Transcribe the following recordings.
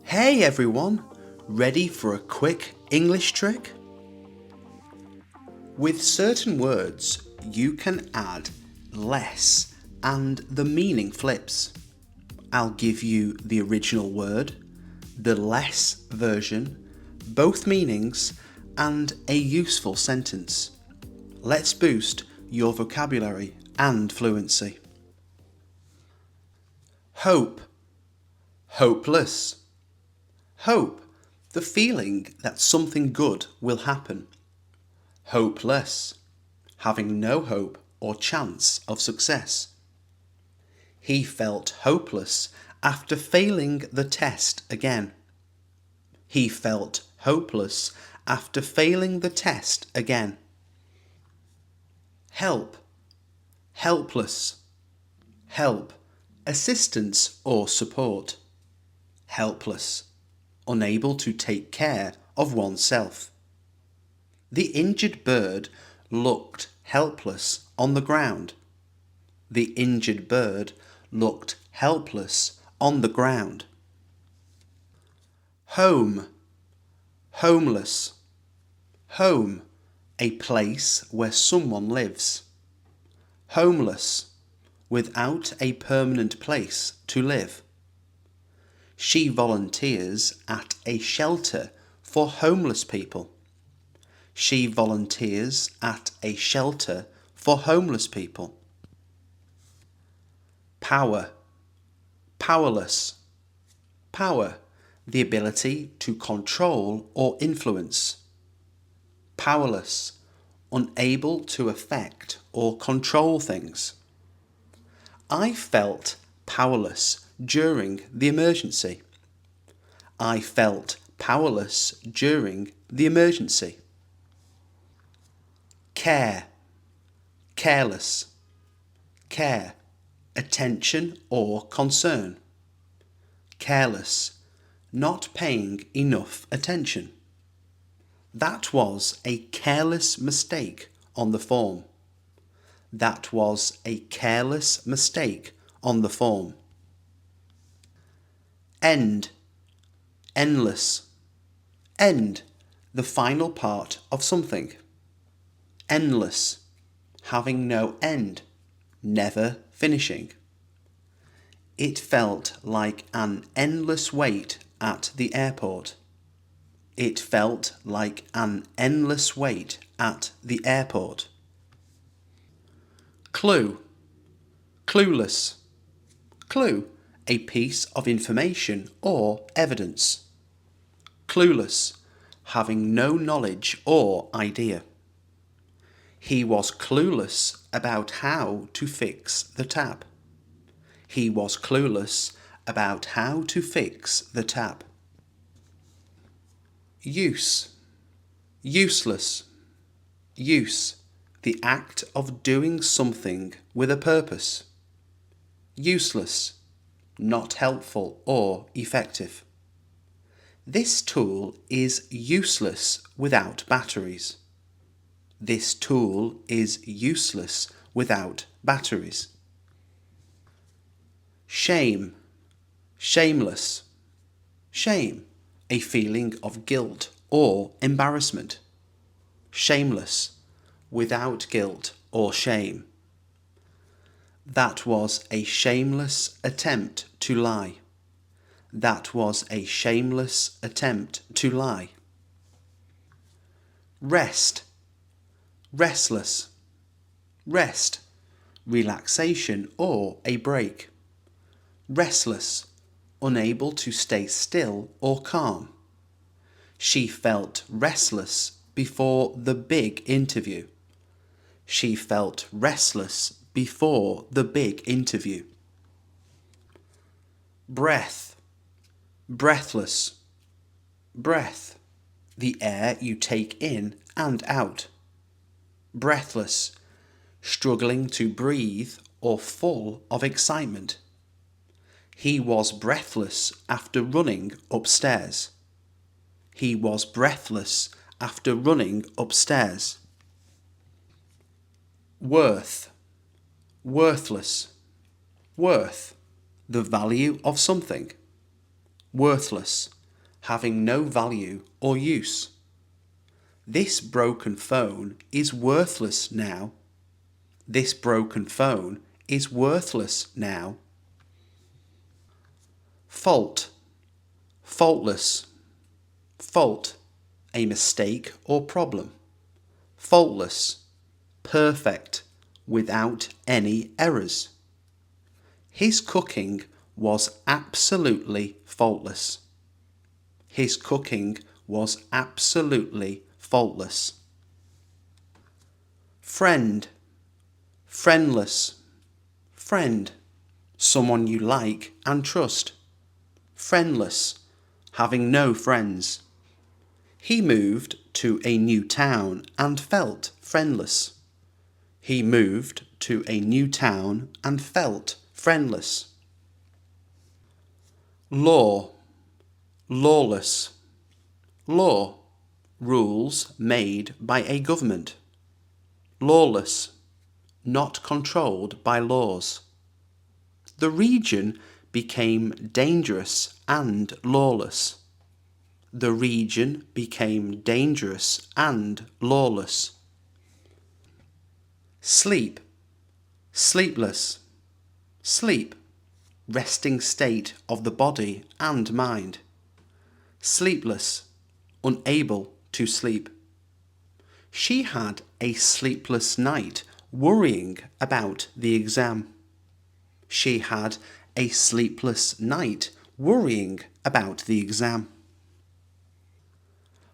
Hey everyone, ready for a quick English trick? With certain words, you can add less and the meaning flips. I'll give you the original word, the less version, both meanings, and a useful sentence. Let's boost your vocabulary and fluency. Hope, hopeless. Hope, the feeling that something good will happen. Hopeless, having no hope or chance of success. He felt hopeless after failing the test again. He felt hopeless after failing the test again. Help, helpless. Help, assistance or support. Helpless, unable to take care of oneself. The injured bird looked helpless on the ground. The injured bird looked helpless on the ground. Home, homeless. Home, a place where someone lives. Homeless, without a permanent place to live. She volunteers at a shelter for homeless people. She volunteers at a shelter for homeless people. Power, powerless. Power, the ability to control or influence. Powerless, unable to affect or control things. I felt powerless during the emergency. I felt powerless during the emergency. Care, careless. Care, attention or concern. Careless, not paying enough attention. That was a careless mistake on the form. That was a careless mistake on the form. End, endless. End, the final part of something. Endless, having no end, never finishing. It felt like an endless wait at the airport. It felt like an endless wait at the airport. Clue, clueless. Clue, a piece of information or evidence. Clueless, having no knowledge or idea. He was clueless about how to fix the tap. He was clueless about how to fix the tap. Use, useless. Use, the act of doing something with a purpose. Useless, not helpful or effective. This tool is useless without batteries. This tool is useless without batteries. Shame, shameless. Shame, a feeling of guilt or embarrassment. Shameless, without guilt or shame. That was a shameless attempt to lie. That was a shameless attempt to lie. Rest, restless. Rest, relaxation or a break. Restless, unable to stay still or calm. She felt restless before the big interview. She felt restless before the big interview. Breath, breathless. Breath, the air you take in and out. Breathless, struggling to breathe or full of excitement. He was breathless after running upstairs. He was breathless after running upstairs. Worth, worthless. Worth, the value of something. Worthless, having no value or use. This broken phone is worthless now. This broken phone is worthless now. Fault, faultless. Fault, a mistake or problem. Faultless, perfect, without any errors. His cooking was absolutely faultless. His cooking was absolutely faultless. Friend, friendless. Friend, someone you like and trust. Friendless, having no friends. He moved to a new town and felt friendless. He moved to a new town and felt friendless. Law, lawless. Law, rules made by a government. Lawless, not controlled by laws. The region became dangerous and lawless. The region became dangerous and lawless. Sleep, sleepless. Sleep, resting state of the body and mind. Sleepless, unable to sleep. She had a sleepless night worrying about the exam. She had a sleepless night worrying about the exam.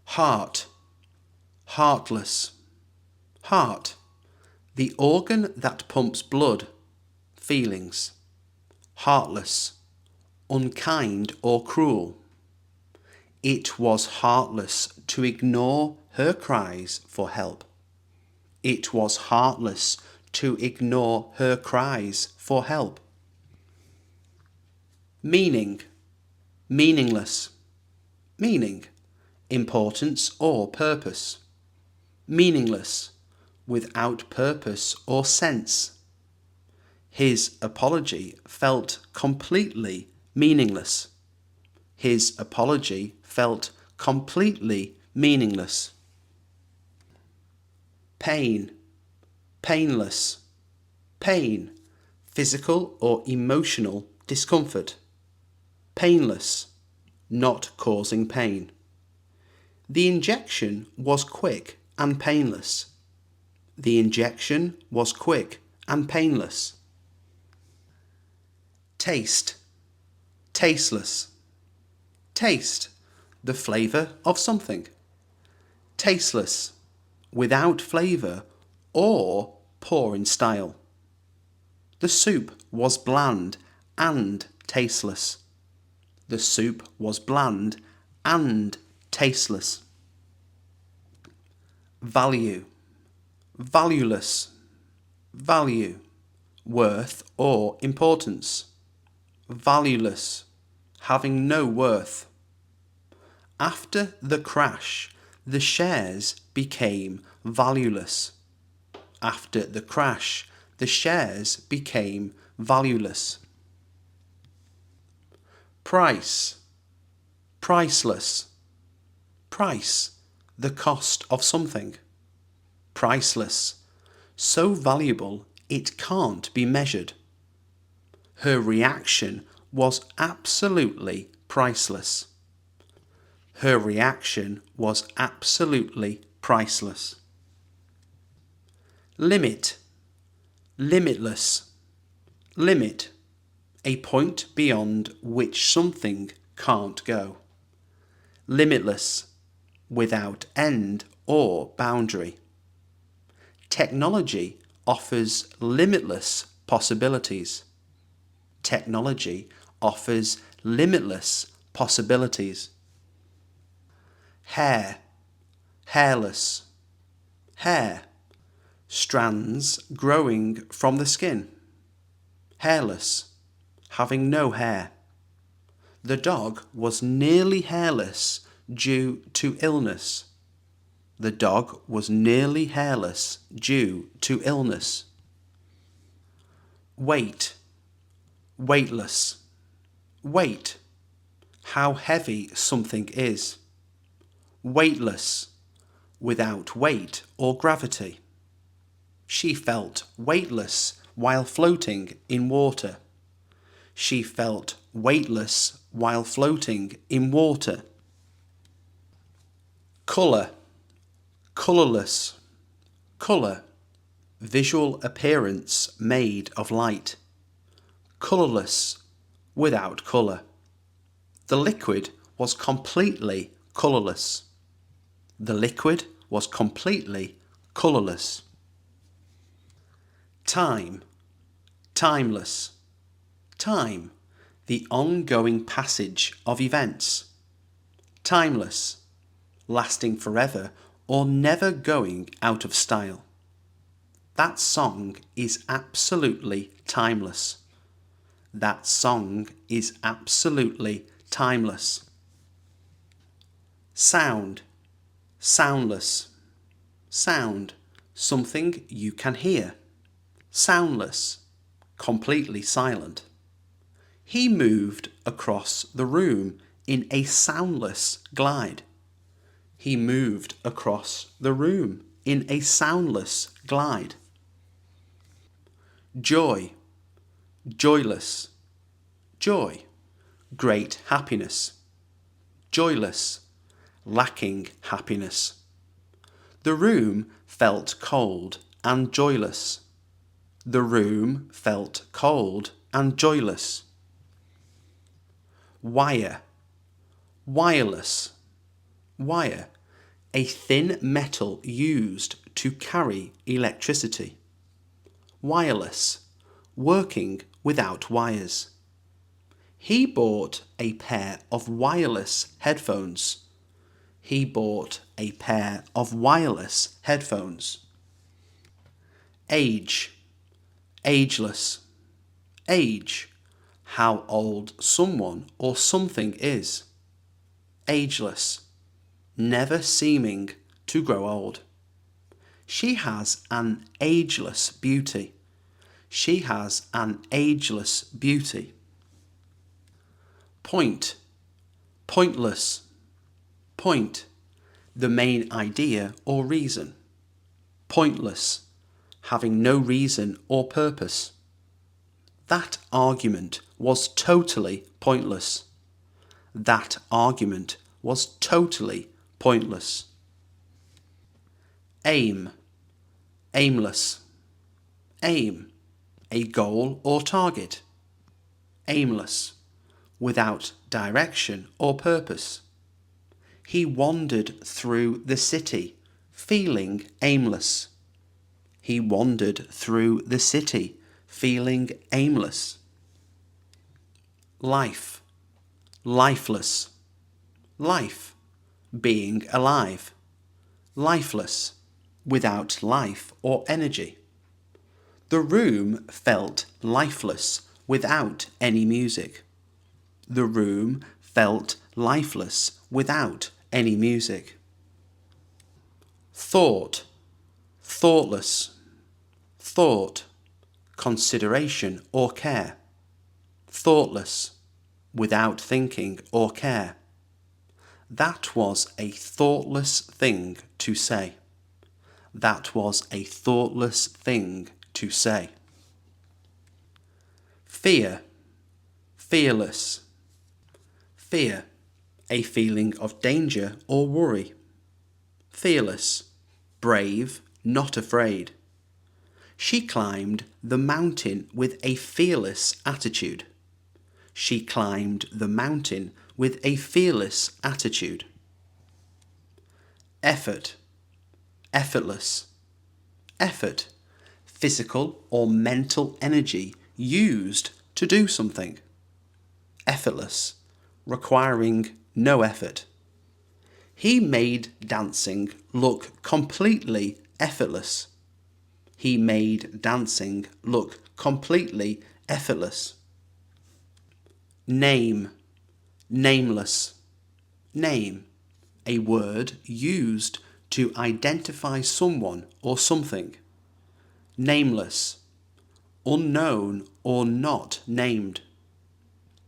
Heart, heartless. Heart, the organ that pumps blood, feelings. Heartless, unkind or cruel. It was heartless to ignore her cries for help. It was heartless to ignore her cries for help. Meaning, meaningless. Meaning, importance or purpose. Meaningless, without purpose or sense. His apology felt completely meaningless. His apology felt completely meaningless. Pain, painless. Pain, physical or emotional discomfort. Painless, not causing pain. The injection was quick and painless. The injection was quick and painless. Taste, tasteless. Taste, the flavour of something. Tasteless, without flavour or poor in style. The soup was bland and tasteless. The soup was bland and tasteless. Value, valueless. Value, worth or importance. Valueless, having no worth. After the crash, the shares became valueless. After the crash, the shares became valueless. Price, priceless. Price, the cost of something. Priceless, so valuable it can't be measured. Her reaction was absolutely priceless. Her reaction was absolutely priceless. Limit, limitless. Limit, a point beyond which something can't go. Limitless, without end or boundary. Technology offers limitless possibilities. Technology offers limitless possibilities. Hair, hairless. Hair, strands growing from the skin. Hairless, having no hair. The dog was nearly hairless due to illness. The dog was nearly hairless due to illness. Weight, weightless. Weight, how heavy something is. Weightless, without weight or gravity. She felt weightless while floating in water. She felt weightless while floating in water. Colour, colourless. Colour, visual appearance made of light. Colourless, without colour. The liquid was completely colourless. The liquid was completely colourless. Time, timeless. Time, the ongoing passage of events. Timeless, lasting forever or never going out of style. That song is absolutely timeless. That song is absolutely timeless. Sound, soundless. Sound, something you can hear. Soundless, completely silent. He moved across the room in a soundless glide. He moved across the room in a soundless glide. Joy, joyless. Joy, great happiness. Joyless, lacking happiness. The room felt cold and joyless. The room felt cold and joyless. Wire, wireless. Wire, a thin metal used to carry electricity. Wireless, working without wires. He bought a pair of wireless headphones. He bought a pair of wireless headphones. Age, ageless. Age, how old someone or something is. Ageless, never seeming to grow old. She has an ageless beauty. She has an ageless beauty. Point, pointless. Point, the main idea or reason. Pointless, having no reason or purpose. That argument was totally pointless. That argument was totally pointless. Aim, aimless. Aim, a goal or target. Aimless, without direction or purpose. He wandered through the city, feeling aimless. He wandered through the city, feeling aimless. Life, lifeless. Life, being alive. Lifeless, without life or energy. The room felt lifeless without any music. The room felt lifeless without any music. Thought, thoughtless. Thought, consideration or care. Thoughtless, without thinking or care. That was a thoughtless thing to say. That was a thoughtless thing to say. Fear, fearless. Fear, a feeling of danger or worry. Fearless, brave, not afraid. She climbed the mountain with a fearless attitude. She climbed the mountain with a fearless attitude. Effort, effortless. Effort, physical or mental energy used to do something. Effortless, requiring no effort. He made dancing look completely effortless. He made dancing look completely effortless. Name, nameless. Name, a word used to identify someone or something. Nameless, unknown or not named.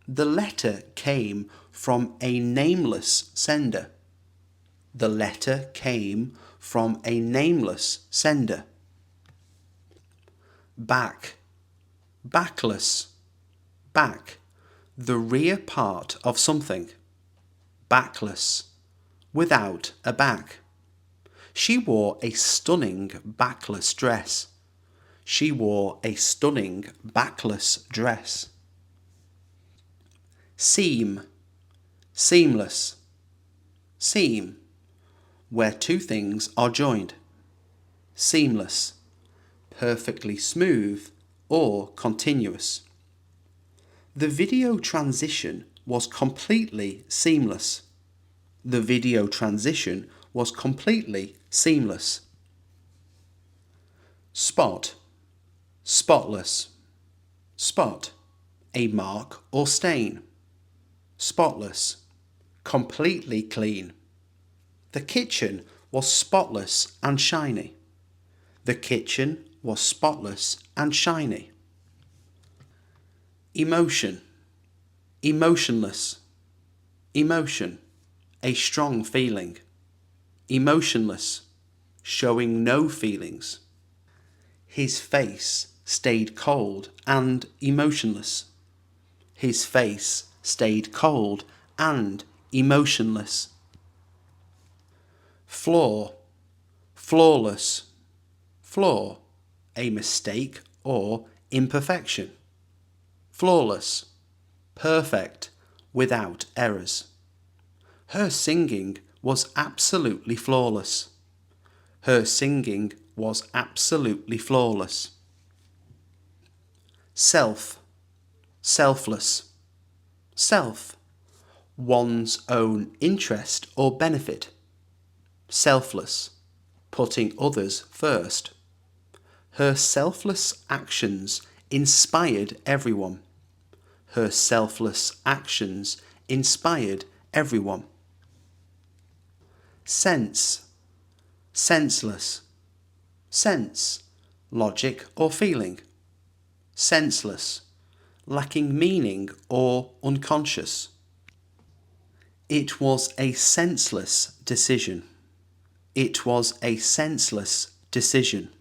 The letter came from a nameless sender. The letter came from a nameless sender. Back, backless, back, the rear part of something. Backless, without a back. She wore a stunning backless dress. She wore a stunning backless dress. Seam, seamless, seam, where two things are joined. Seamless, perfectly smooth or continuous. The video transition was completely seamless. The video transition was completely seamless. Spot, spotless, spot, a mark or stain. Spotless, completely clean. The kitchen was spotless and shiny. The kitchen was spotless and shiny. Emotion, emotionless, emotion, a strong feeling. Emotionless, showing no feelings. His face stayed cold and emotionless. His face stayed cold and emotionless. Flaw, flawless, flaw, a mistake or imperfection. Flawless, perfect, without errors. Her singing was absolutely flawless. Her singing was absolutely flawless. Self, selfless, self, one's own interest or benefit. Selfless, putting others first. Her selfless actions inspired everyone. Her selfless actions inspired everyone. Sense, senseless, sense, logic or feeling. Senseless, lacking meaning or unconscious. It was a senseless decision. It was a senseless decision.